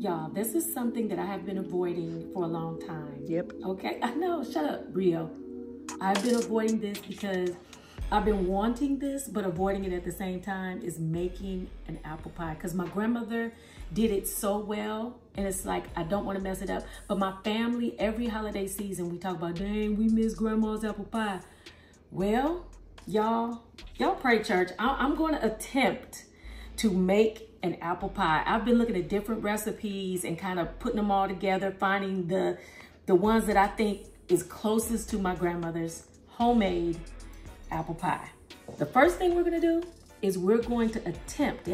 Y'all, this is something that I have been avoiding for a long time. Yep. Okay, I know, shut up, Rio. I've been avoiding this because I've been wanting this, but avoiding it at the same time is making an apple pie. Because my grandmother did it so well, and it's like, I don't want to mess it up. But my family, every holiday season, we talk about, dang, we miss grandma's apple pie. Well, y'all pray, church. I'm going to attempt to make an apple pie. I've been looking at different recipes and kind of putting them all together, finding the ones that I think is closest to my grandmother's homemade apple pie. The first thing we're gonna do is we're going to attempt,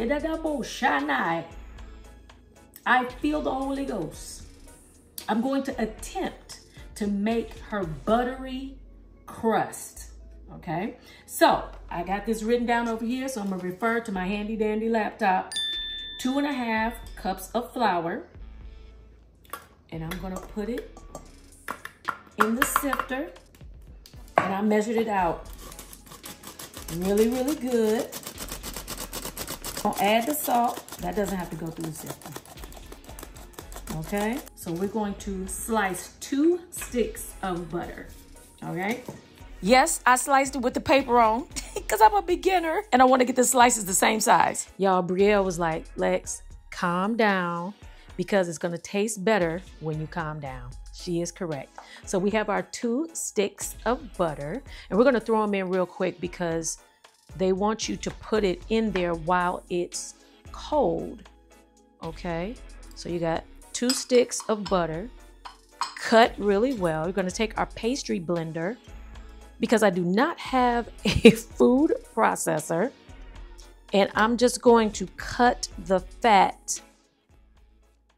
I feel the Holy Ghost. I'm going to attempt to make her buttery crust, okay? So I got this written down over here, so I'm gonna refer to my handy dandy laptop. 2.5 cups of flour, and I'm gonna put it in the sifter, and I measured it out really, really good. I'll add the salt. That doesn't have to go through the sifter. Okay, so we're going to slice 2 sticks of butter, okay? Yes, I sliced it with the paper on because I'm a beginner and I want to get the slices the same size. Y'all, Brielle was like, Lex, calm down because it's going to taste better when you calm down. She is correct. So we have our 2 sticks of butter, and we're going to throw them in real quick because they want you to put it in there while it's cold. Okay, so you got 2 sticks of butter cut really well. We're going to take our pastry blender, because I do not have a food processor, and I'm just going to cut the fat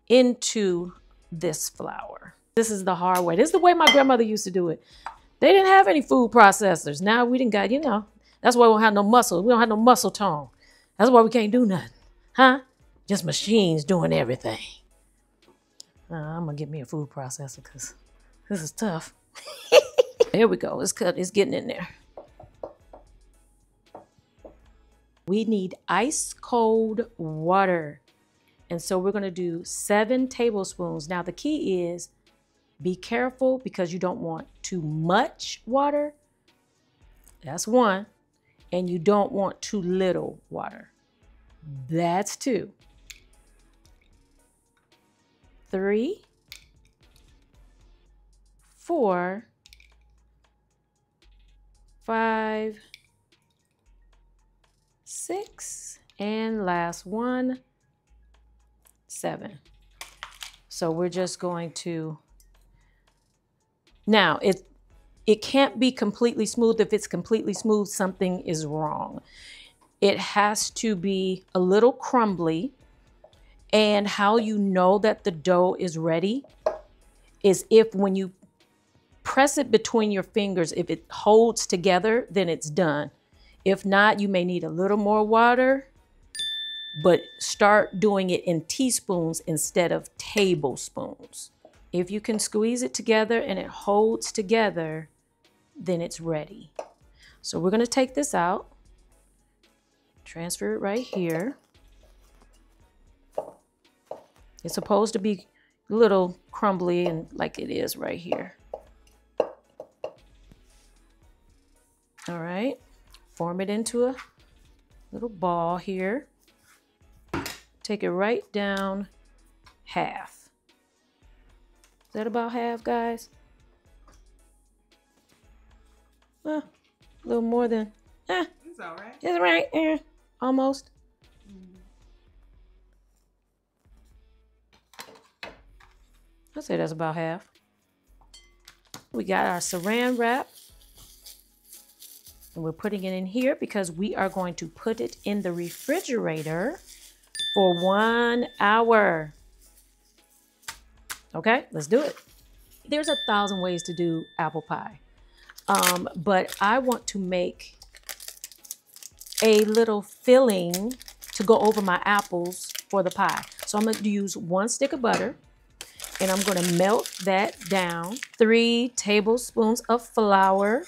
into this flour. This is the hard way. This is the way my grandmother used to do it. They didn't have any food processors. Now we didn't got, you know, that's why we don't have no muscle. We don't have no muscle tone. That's why we can't do nothing, huh? Just machines doing everything. I'm gonna get me a food processor because this is tough. Here we go, it's cut, it's getting in there. We need ice cold water. And so we're gonna do 7 tablespoons. Now the key is be careful because you don't want too much water. That's 1. And you don't want too little water. That's 2. 3, 4, 5, 6, and last one, 7. So we're just going to, now it can't be completely smooth. If it's completely smooth, something is wrong. It has to be a little crumbly. And how you know that the dough is ready is if when you press it between your fingers, if it holds together, then it's done. If not, you may need a little more water, but start doing it in teaspoons instead of tablespoons. If you can squeeze it together and it holds together, then it's ready. So we're gonna take this out, transfer it right here. It's supposed to be a little crumbly and like it is right here. All right, form it into a little ball here. Take it right down half. Is that about half, guys? A little more than, It's all right. It's right, almost. I'd say that's about half. We got our saran wrap. And we're putting it in here because we are going to put it in the refrigerator for 1 hour. Okay, let's do it. There's 1,000 ways to do apple pie. But I want to make a little filling to go over my apples for the pie. So I'm going to use 1 stick of butter. And I'm going to melt that down. 3 tablespoons of flour.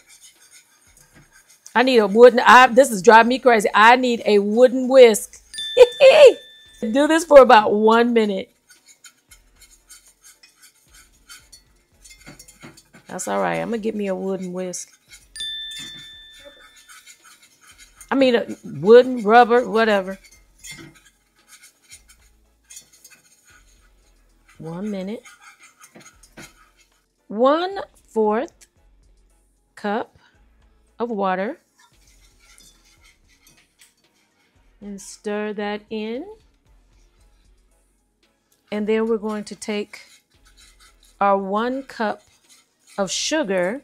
I need a wooden, this is driving me crazy. I need a wooden whisk. Do this for about 1 minute. That's all right. I'm gonna get me a wooden whisk. I mean, a wooden, rubber, whatever. 1 minute. 1/4 cup of water. And stir that in. And then we're going to take our 1 cup of sugar.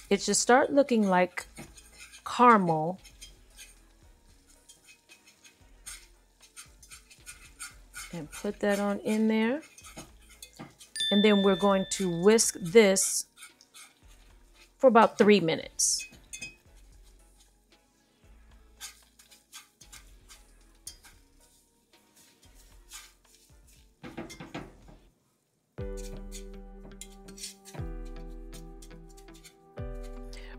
It should start looking like caramel. And put that on in there. And then we're going to whisk this for about 3 minutes.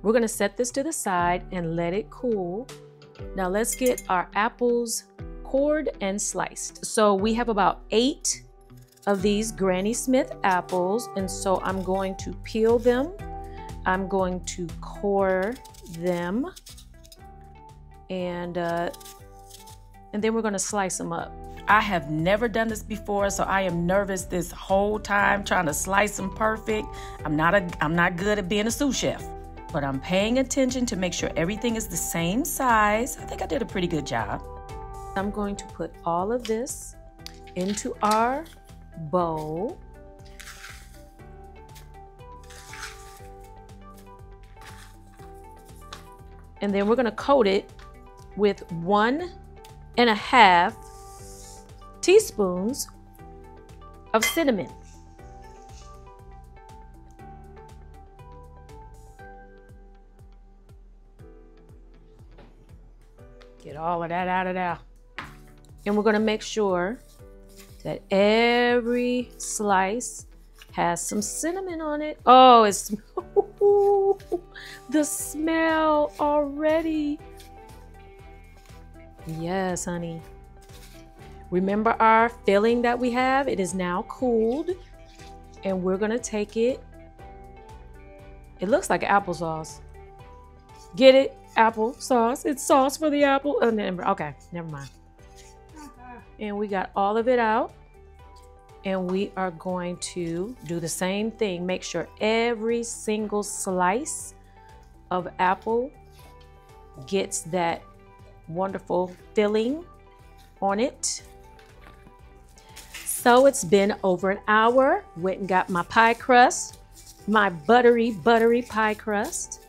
We're going to set this to the side and let it cool. Now let's get our apples cored and sliced. So we have about 8 of these Granny Smith apples, and so I'm going to peel them. I'm going to core them, and then we're going to slice them up. I have never done this before, so I am nervous this whole time trying to slice them perfect. I'm not good at being a sous chef, but I'm paying attention to make sure everything is the same size. I think I did a pretty good job. I'm going to put all of this into our bowl. And then we're going to coat it with 1.5 teaspoons of cinnamon. Get all of that out of there. And we're going to make sure that every slice has some cinnamon on it. Oh, it's the smell already. Yes, honey. Remember our filling that we have? It is now cooled, and we're gonna take it. It looks like applesauce. Get it? Applesauce. It's sauce for the apple. Oh, okay, never mind. And we got all of it out. And we are going to do the same thing. Make sure every single slice of apple gets that wonderful filling on it. So it's been over an hour. Went and got my pie crust, my buttery pie crust.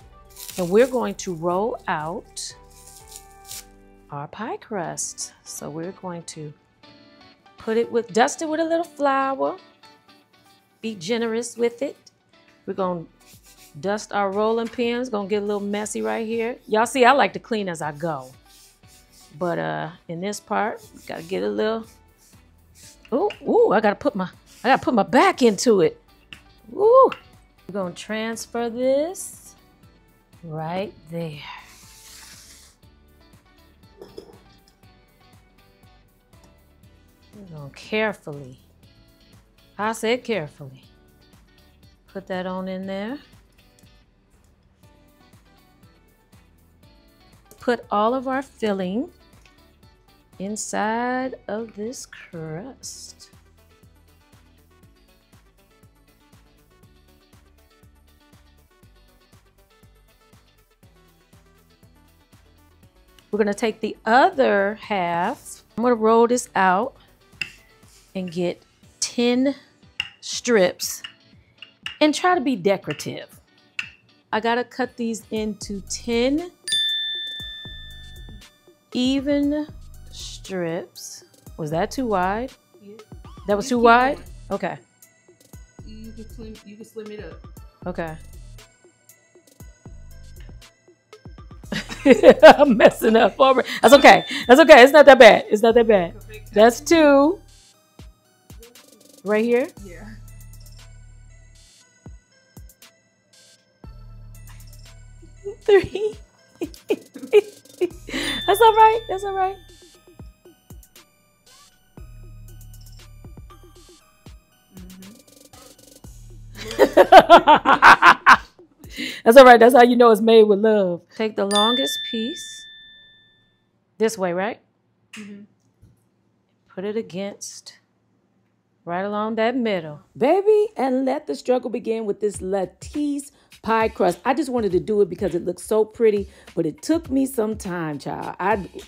And we're going to roll out our pie crust. So we're going to dust it with a little flour. Be generous with it. We're gonna dust our rolling pins. Gonna get a little messy right here. Y'all see, I like to clean as I go. But in this part, gotta get a little. Ooh, I gotta put my back into it. Ooh. We're gonna transfer this right there. We're going to carefully, I said carefully, put that on in there. Put all of our filling inside of this crust. We're going to take the other half. I'm going to roll this out and get 10 strips and try to be decorative. I gotta cut these into 10 even strips. Was that too wide? Yeah. That was too wide? Going. Okay. You can slim it up. Okay. I'm messing up already. That's okay. That's okay. It's not that bad. It's not that bad. That's 2. Right here? Yeah. Three. That's all right. That's all right. That's all right. That's how you know it's made with love. Take the longest piece. This way, right? Mm-hmm. Put it against, right along that middle. Baby, and let the struggle begin with this lattice pie crust. I just wanted to do it because it looks so pretty, but it took me some time, child.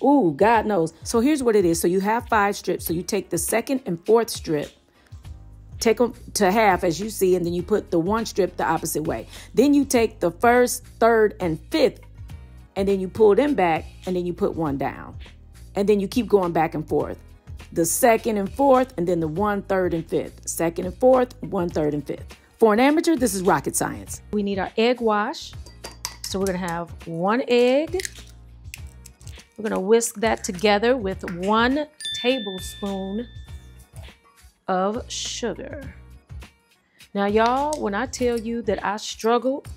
Ooh, God knows. So here's what it is. So you have 5 strips. So you take the 2nd and 4th strip, take them to half as you see, and then you put the 1 strip the opposite way. Then you take the 1st, 3rd, and 5th, and then you pull them back, and then you put 1 down. And then you keep going back and forth. The 2nd and 4th, and then the 1, 3rd, and 5th. 2nd and 4th, 1, 3rd, and 5th. For an amateur, this is rocket science. We need our egg wash. So we're gonna have 1 egg. We're gonna whisk that together with 1 tablespoon of sugar. Now, y'all, when I tell you that I struggled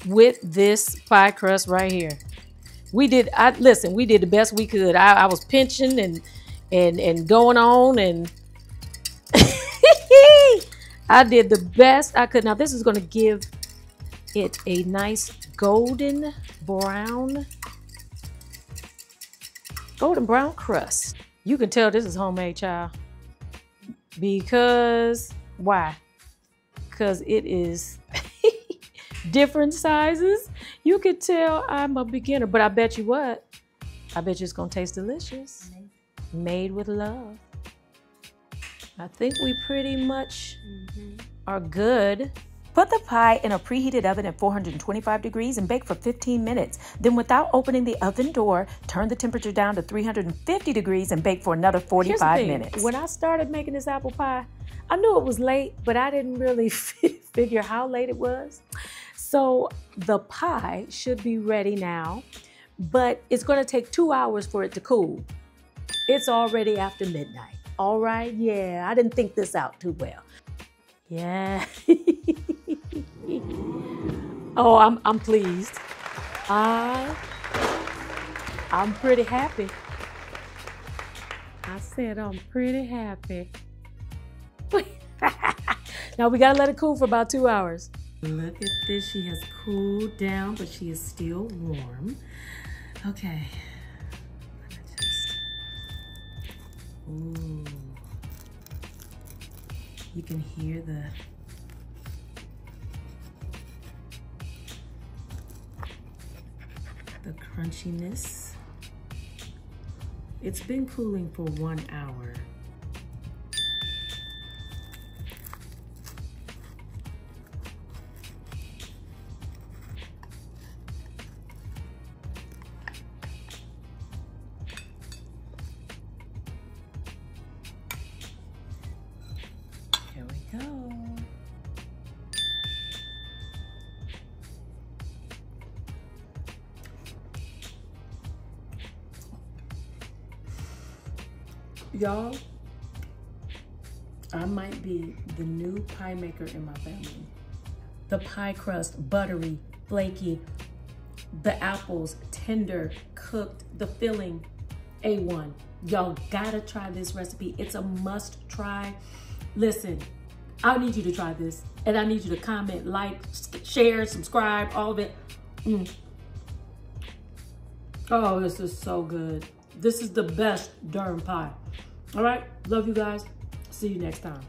with this pie crust right here, we did the best we could. I was pinching and going on, and I did the best I could. Now, this is gonna give it a nice golden brown crust. You can tell this is homemade, child. Because, why? Because it is different sizes. You could tell I'm a beginner, but I bet you what? I bet you it's gonna taste delicious. Made with love. I think we pretty much are good. Put the pie in a preheated oven at 425 degrees and bake for 15 minutes. Then without opening the oven door, turn the temperature down to 350 degrees and bake for another 45 minutes. When I started making this apple pie, I knew it was late, but I didn't really figure how late it was. So the pie should be ready now, but it's gonna take 2 hours for it to cool. It's already after midnight. All right, yeah, I didn't think this out too well. Yeah. Oh, I'm pleased. I'm pretty happy. I said I'm pretty happy. Now we gotta let it cool for about 2 hours. Look at this, she has cooled down, but she is still warm. Okay. Ooh. You can hear the crunchiness. It's been cooling for 1 hour. Here we go. Y'all, I might be the new pie maker in my family. The pie crust, buttery, flaky, the apples, tender, cooked, the filling, A1. Y'all gotta try this recipe. It's a must try. Listen, I need you to try this, and I need you to comment, like, share, subscribe, all of it. Oh, this is so good. This is the best darn pie. All right, love you guys. See you next time.